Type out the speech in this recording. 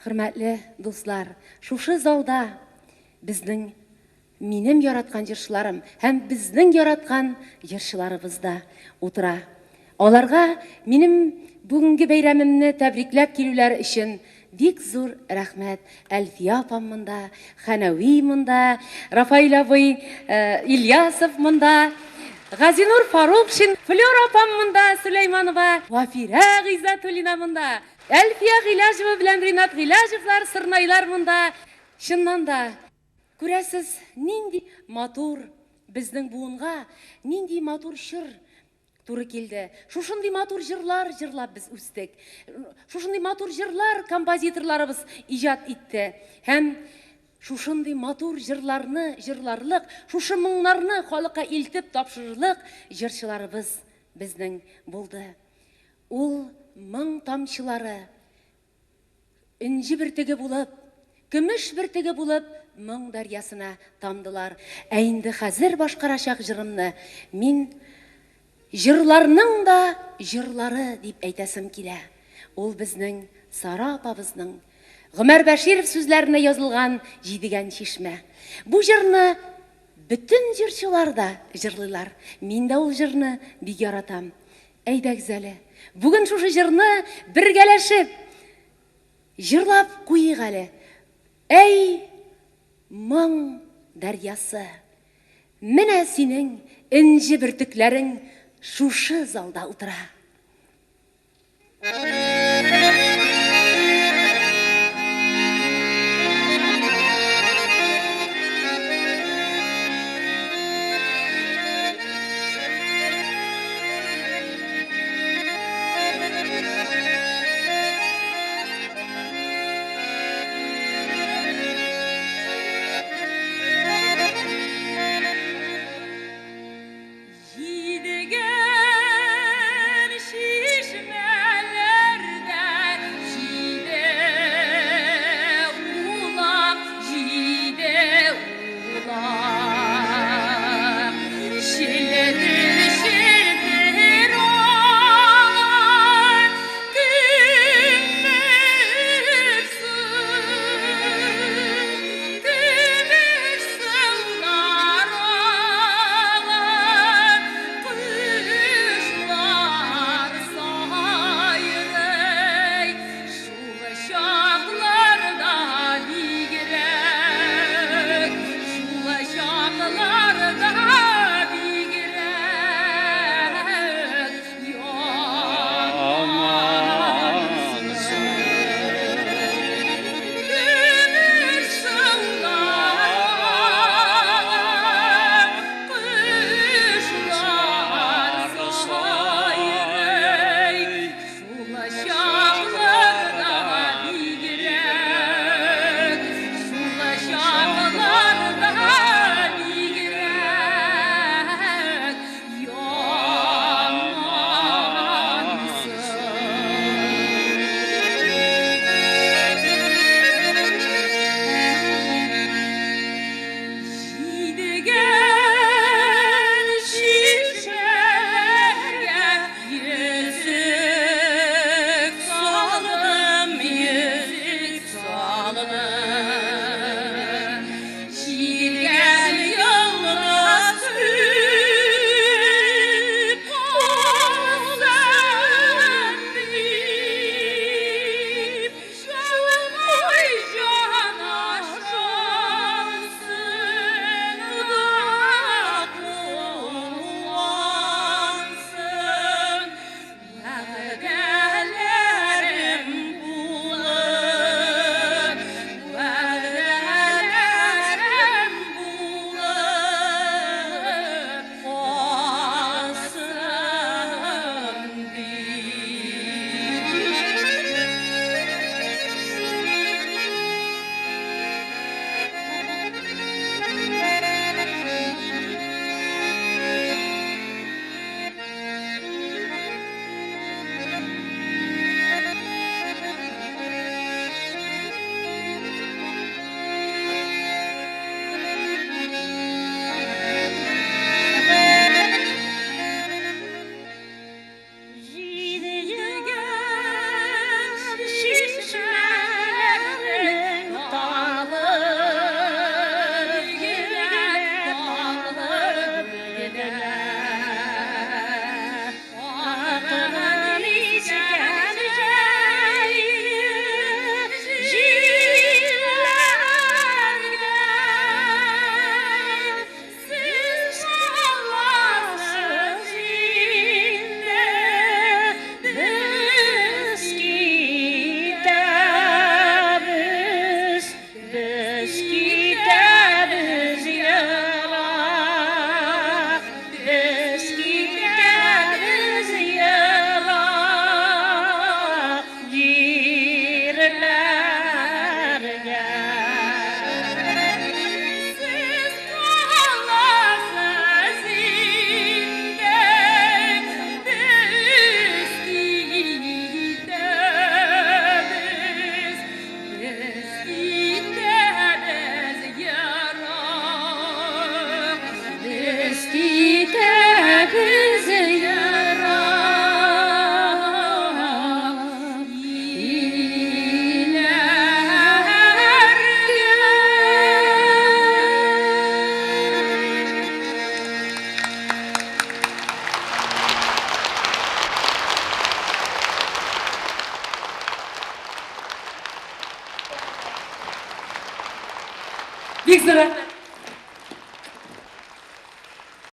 Хөрмәтле дуслар, шушы залда минем яраткан җырчыларым һәм безнең яраткан җырчыларыбыз да утыра. Аларга минем бүгенге бәйрәмемне тәбрикләп килүләр өчен бик зур рәхмәт. Әлфия апам монда, Хәнәви монда, Рафаил абый, Ильясов монда, Газинур Фарукшин, Флёр апам монда, Сулейманова, Вафира Гыйзатуллина монда, Әлфия Гыйләҗева белән Ринат Гыйләҗевлар, Сырнайлар монда. Чыннан да күрәсез, нинди матур безнең буынга, нинди матур чыр туры килде. Шушындый матур җырлар җырлап без үстек. Шушындый матур җырлар композиторларыбыз иҗат итте. Һәм шушындый матур җырларны җырларлык, шушы моңнарны халыкка илтеп тапшырырлык җырчыларыбыз безнең булды. Ул моң тамчылары инҗи бөртеге булып, көмеш бөртеге булып, моң дәрьясына тамдылар. Ә инде хәзер башкарачак җырымны мин җырларның да җырлары дип әйтәсем килә. Ул безнең Сара апабызның Гомәр Бәширов сүзләренә язылган җидегән чишмә. Бу җырны бөтен җырчылар да җырлыйлар. Мин дә ул җырны бик яратам. Әйдәгез әле, бүген шушы җырны бергәләшеп җырлап куйыйк әле. Әй моң дәрьясы, менә синең инҗе бөртекләрең шушы залда утыра. Җидегән шишмәләр Бик зур рәхмәт.